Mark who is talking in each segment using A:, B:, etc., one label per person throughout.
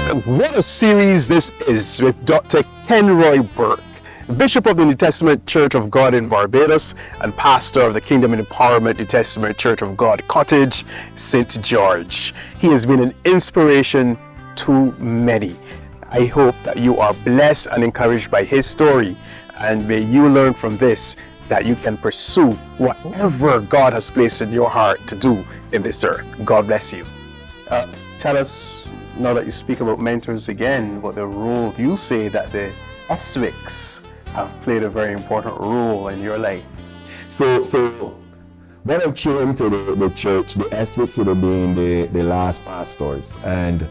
A: What a series this is with Dr. Kenroy Burke, Bishop of the New Testament Church of God in Barbados and pastor of the Kingdom and Empowerment New Testament Church of God Cottage, St. George. He has been an inspiration to many. I hope that you are blessed and encouraged by his story, and may you learn from this that you can pursue whatever God has placed in your heart to do in this earth. God bless you. Tell us, now that you speak about mentors again, what the role you say that the Estwicks have played a very important role in your life.
B: So when I came to the church, the Estwicks would have been the last pastors. And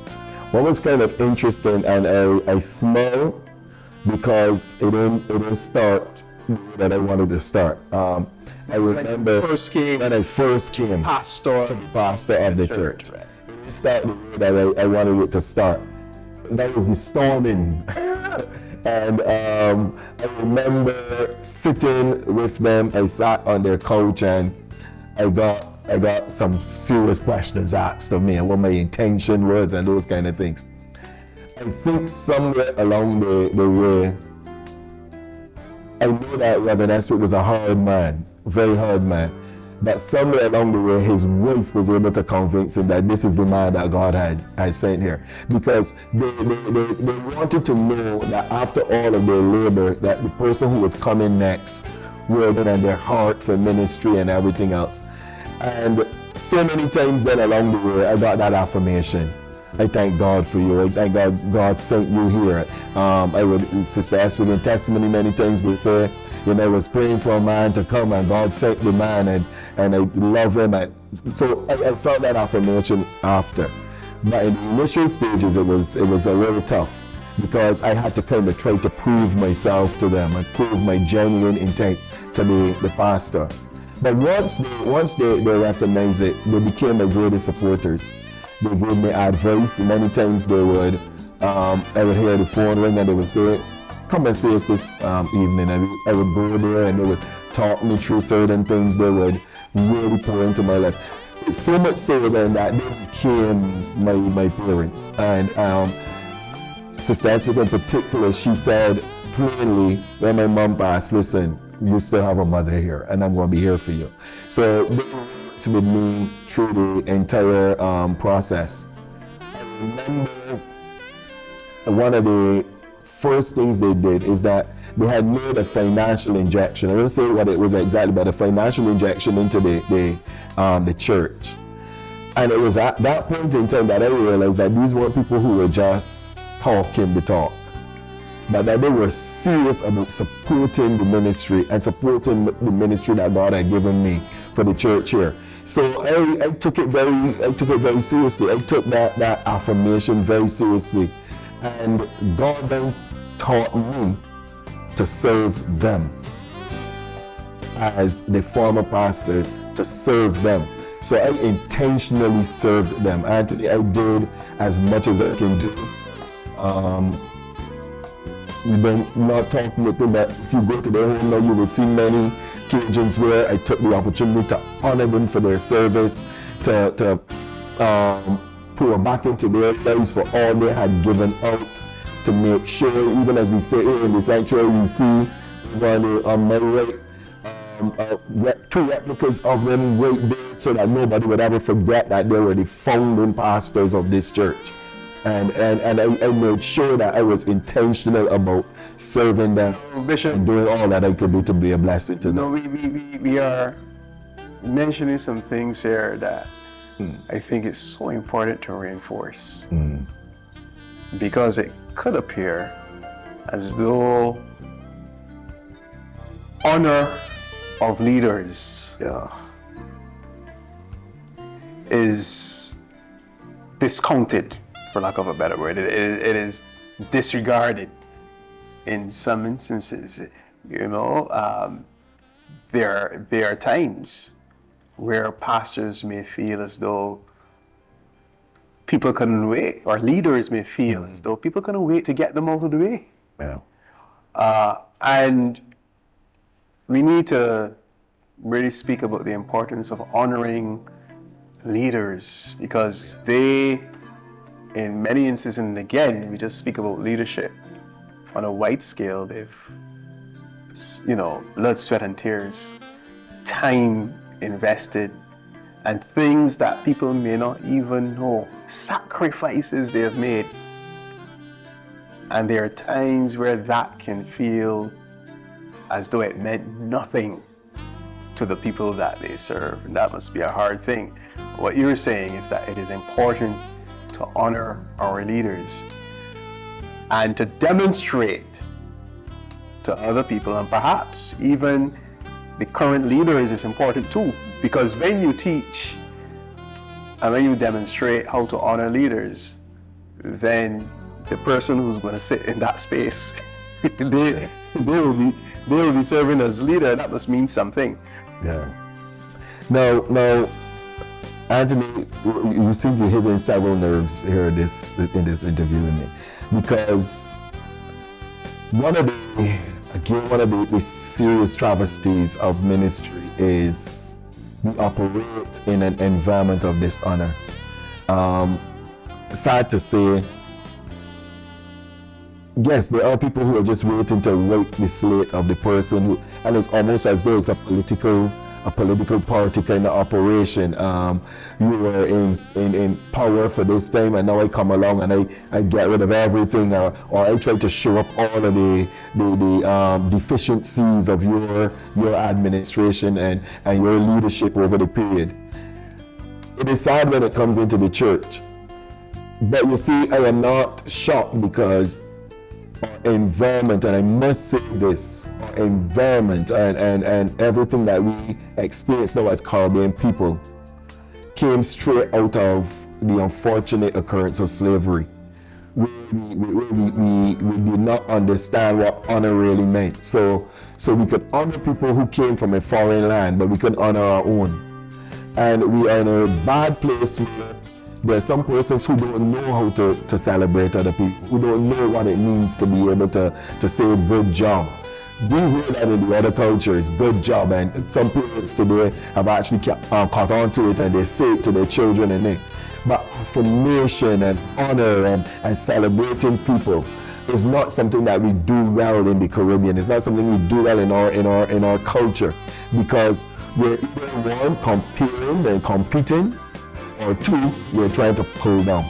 B: what was kind of interesting, and I smile because it didn't start that I wanted to start. I remember when I first came
A: Pastor
B: of the church.
A: Right.
B: It started the way that I wanted it to start. That was the storming. And I remember sitting with them. I sat on their couch and I got some serious questions asked of me and what my intention was and those kind of things. I think somewhere along the way, I know that Reverend Estwicks was a hard man, very hard man. But somewhere along the way, his wife was able to convince him that this is the man that God had sent here. Because they wanted to know that after all of their labor, that the person who was coming next would have their heart for ministry and everything else. And so many times then along the way, I got that affirmation. I thank God for you. I thank God sent you here. Sister Estwicks in testimony many times would say, I was praying for a man to come and God sent the man and I love him. And so I felt that affirmation after. But in the initial stages, it was a little tough because I had to kind of try to prove myself to them and prove my genuine intent to be the pastor. But once they recognized it, they became my greatest supporters. They gave me advice. Many times they would, I would hear the phone ring and they would say, come and see us this evening. I would go there and they would talk me through certain things. They would really pour into my life. So much so then that they became my parents. And Sister Estwicks in particular, she said plainly when my mom passed, listen, you still have a mother here and I'm going to be here for you. So they worked with me through the entire process. I remember one of the first things they did is that they had made a financial injection. I don't say what it was exactly, but a financial injection into the church. And it was at that point in time that I realized that these weren't people who were just talking the talk, but that they were serious about supporting the ministry and supporting the ministry that God had given me for the church here. So I took it very seriously. I took that affirmation very seriously. And God then taught me to serve them as the former pastor, to serve them. So I intentionally served them. Anthony, I did as much as I can do. We've been not talking with them, but if you go to their home now, you will see many occasions where I took the opportunity to honor them for their service, to pour back into their lives for all they had given out, to make sure, even as we sit here in the sanctuary, we see one on my right, two replicas of them right there so that nobody would ever forget that they were the founding pastors of this church. And I made sure that I was intentional about serving them, Bishop, and doing all that I could do to be a blessing to them.
A: No, we are mentioning some things here that I think it's so important to reinforce, because it could appear as though honor of leaders is discounted, for lack of a better word. It is disregarded in some instances. There are times where pastors may feel as though people couldn't wait, or leaders may feel as though people couldn't wait to get them out of the way.
B: Yeah.
A: And we need to really speak about the importance of honoring leaders, because they in many instances, and again, we just speak about leadership on a wide scale, they've, blood, sweat, and tears, time invested, and things that people may not even know, sacrifices they have made. And there are times where that can feel as though it meant nothing to the people that they serve, and that must be a hard thing. What you're saying is that it is important to honor our leaders and to demonstrate to other people, and perhaps even the current leaders is important too, because when you teach and when you demonstrate how to honor leaders, then the person who's going to sit in that space, they will be serving as leader. That must mean something.
B: Yeah. Now, Anthony, you seem to hit in several nerves here in this interview with me, because one of the serious travesties of ministry is we operate in an environment of dishonor. Sad to say, yes, there are people who are just waiting to wipe the slate of the person who, and it's almost as though it's a political party kind of operation. You were in power for this time, and now I come along and I get rid of everything, or I try to show up all of the deficiencies of your administration and your leadership over the period. It is sad when it comes into the church. But you see, I am not shocked, because our environment, and I must say this, our environment and everything that we experience now as Caribbean people came straight out of the unfortunate occurrence of slavery. We did not understand what honor really meant. So we could honor people who came from a foreign land, but we couldn't honor our own. And we are in a bad place where there are some persons who don't know how to celebrate other people, who don't know what it means to be able to say good job. We hear that in the other cultures, good job, and some parents today have actually caught on to it, and they say it to their children and they. But affirmation and honor and celebrating people is not something that we do well in the Caribbean. It's not something we do well in our culture, because we're either one, comparing and competing, or two, we're trying to pull down.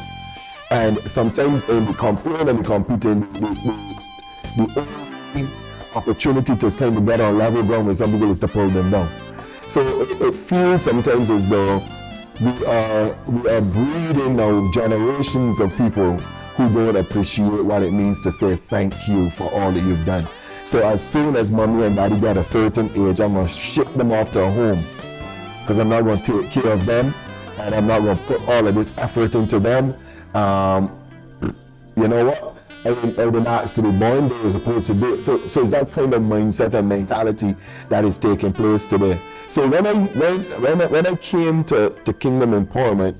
B: And sometimes in the comparing and the competing, the only opportunity to kind of get on level ground with some people is to pull them down. So it feels sometimes as though we are breeding now generations of people who don't appreciate what it means to say thank you for all that you've done. So as soon as mommy and daddy get a certain age, I'm gonna ship them off to a home, because I'm not gonna take care of them, and I'm not going to put all of this effort into them. You know what? I didn't ask to be born, they were supposed to do it. So it's that kind of mindset and mentality that is taking place today. So when I came to Kingdom Empowerment,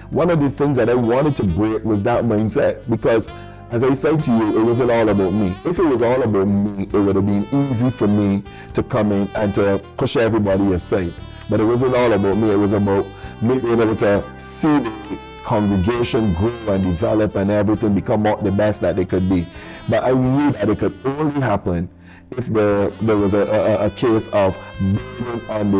B: one of the things that I wanted to break was that mindset, because as I said to you, it wasn't all about me. If it was all about me, it would have been easy for me to come in and to push everybody aside. But it wasn't all about me, it was about me being able to see the congregation grow and develop and everything become the best that they could be. But I knew that it could only happen if there was a case of building on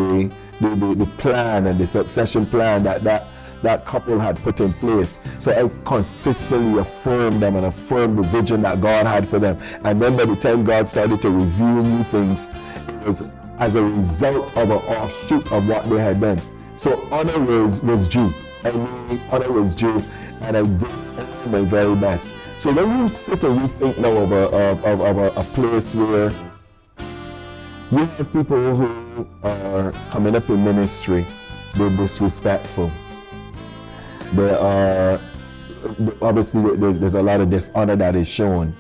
B: the plan and the succession plan that couple had put in place. So I consistently affirmed them and affirmed the vision that God had for them. And then by the time God started to reveal new things, it was as a result of an offshoot of what they had done. So honor was due. I mean, honor was due, and I did all my very best. So when you sit and you think now of a place where you have people who are coming up in ministry, they're disrespectful. There are, obviously there's a lot of dishonor that is shown.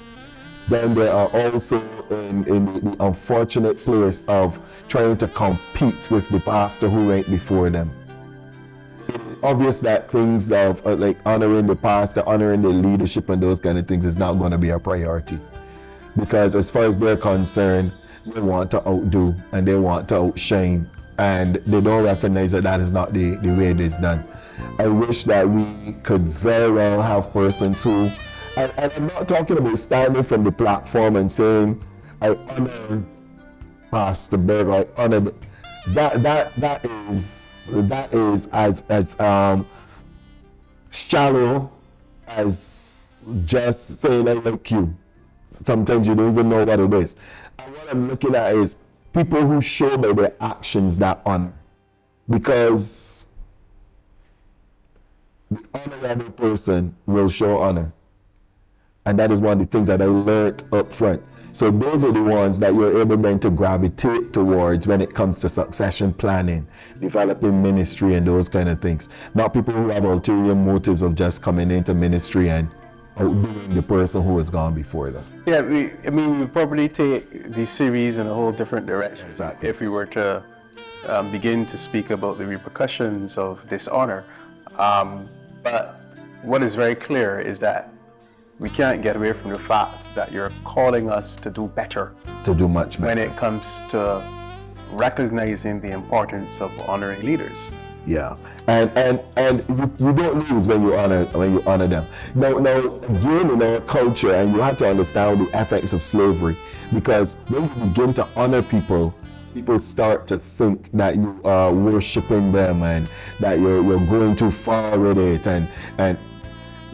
B: Then there are also in the unfortunate place of trying to compete with the pastor who went before them. It's obvious that things of like honoring the pastor, honoring the leadership and those kind of things is not going to be a priority. Because as far as they're concerned, they want to outdo and they want to outshine, and they don't recognize that is not the way it is done. I wish that we could very well have persons who, and I'm not talking about standing from the platform and saying, I honor Pastor Berg, I honor that is as shallow as just saying I like you. Sometimes you don't even know what it is. And what I'm looking at is people who show by their actions that honor. Because the honorable person will show honor. And that is one of the things that I learned up front. So those are the ones that you're able then to gravitate towards when it comes to succession planning, developing ministry and those kind of things. Not people who have ulterior motives of just coming into ministry and outdoing the person who has gone before them.
A: Yeah, we probably take the series in a whole different direction.
B: Exactly.
A: If we were to begin to speak about the repercussions of dishonor. But what is very clear is that we can't get away from the fact that you're calling us to do better.
B: To do much better.
A: When it comes to recognizing the importance of honoring leaders.
B: Yeah, and you don't lose when you honor them. Now, again, in our culture, and you have to understand the effects of slavery, because when you begin to honor people, people start to think that you are worshiping them and that you're going too far with it, and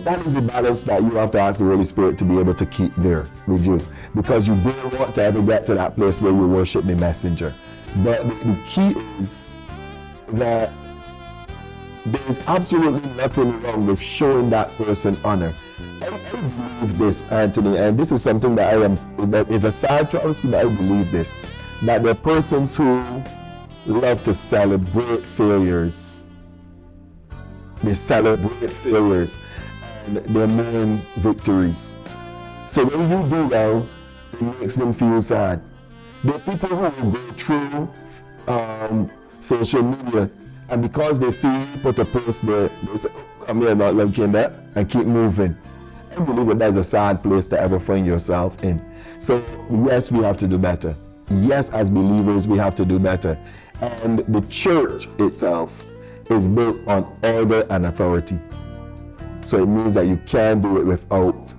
B: that is the balance that you have to ask the Holy Spirit to be able to keep there with you, because you don't want to ever get to that place where you worship the messenger. But the key is that there's absolutely nothing wrong with showing that person honor. I believe this, Anthony, and this is something that is a side trust, but I believe this, that there are persons who love to celebrate failures. They celebrate failures and they mourn victories. So when you do that, it makes them feel sad. There are people who will go through social media, and because they see you put a post there, they say, I'm not liking that, and keep moving. I believe that that's a sad place to ever find yourself in. So yes, we have to do better. Yes, as believers, we have to do better. And the church itself is built on order and authority. So it means that you can't do it without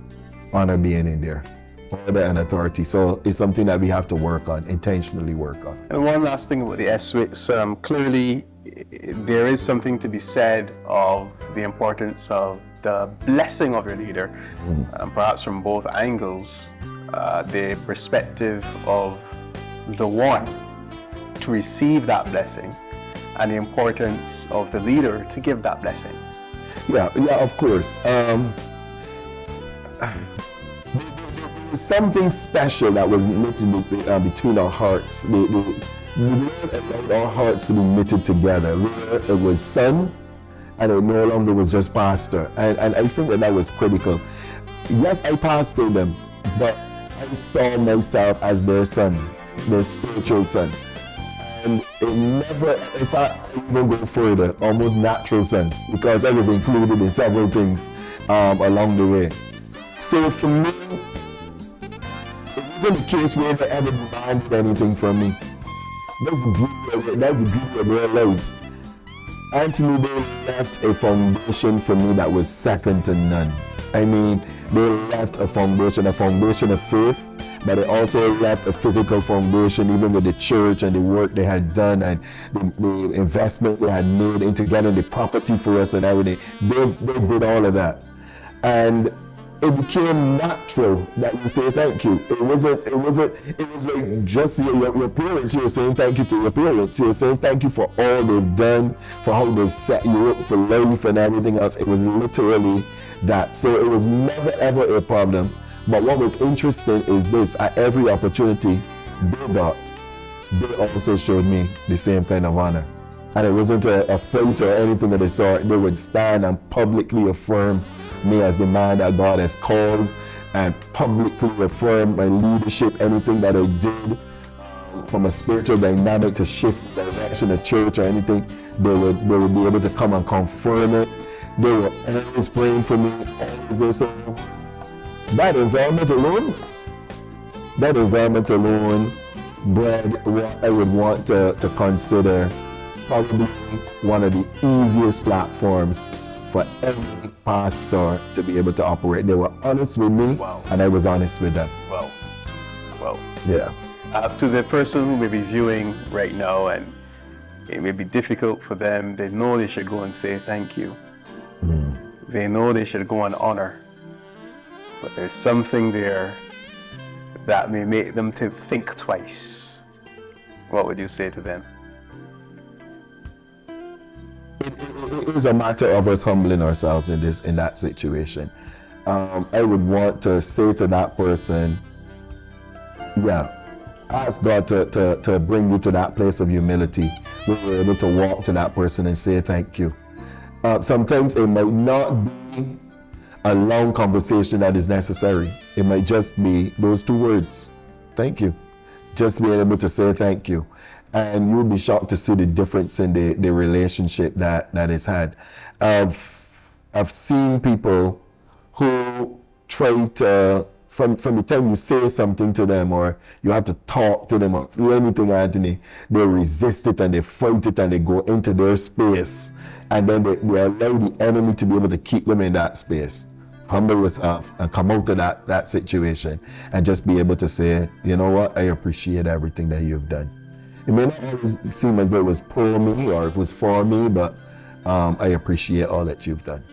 B: honor being in there. Order and authority. So it's something that we have to work on, intentionally work on.
A: And one last thing about the Estwicks, clearly there is something to be said of the importance of the blessing of your leader, perhaps from both angles, the perspective of the one to receive that blessing and the importance of the leader to give that blessing.
B: Yeah, of course. Something special that was knitted between our hearts. The Lord allowed our hearts to be knitted together. Where it was son, and it no longer was just pastor. And I think that was critical. Yes, I pastored them, but I saw myself as their son, their spiritual son. And it never, if I even go further, almost natural son, because I was included in several things along the way. So for me, it wasn't a case where they ever demanded anything from me. That's the beauty of their lives. Anthony, they left a foundation for me that was second to none. I mean, they left a foundation of faith, but they also left a physical foundation, even with the church and the work they had done and the investments they had made into getting the property for us and everything. They did all of that. And it became natural that you say thank you. It was like just your parents, you were saying thank you to your parents. You were saying thank you for all they've done, for how they've set you up for life and everything else. It was literally that. So it was never ever a problem. But what was interesting is this, at every opportunity they got, they also showed me the same kind of honor. And it wasn't a fight or anything of the sort. They would stand and publicly affirm me as the man that God has called, and publicly affirm my leadership, anything that I did from a spiritual dynamic to shift the direction of church or anything, they would be able to come and confirm it. They were always praying for me, always there. So that environment alone bred what I would want to consider probably one of the easiest platforms for every pastor to be able to operate. They were honest with me,
A: Wow.
B: and I was honest with them.
A: Well, well.
B: Yeah.
A: To the person who may be viewing right now and it may be difficult for them, they know they should go and say thank you. They know they should go and honor. But there's something there that may make them to think twice. What would you say to them?
B: It is a matter of us humbling ourselves in that situation. I would want to say to that person, yeah, ask God to bring you to that place of humility where you're able to walk to that person and say thank you. Sometimes it might not be a long conversation that is necessary. It might just be those two words, thank you. Just being able to say thank you. And you'll be shocked to see the difference in the relationship that is had. I've seen people who try to, from the time you say something to them or you have to talk to them or do anything, Anthony, they resist it and they fight it and they go into their space. And then they allow the enemy to be able to keep them in that space. Humble yourself and come out of that situation and just be able to say, you know what, I appreciate everything that you've done. It may not always seem as though it was for me or it was for me, but I appreciate all that you've done.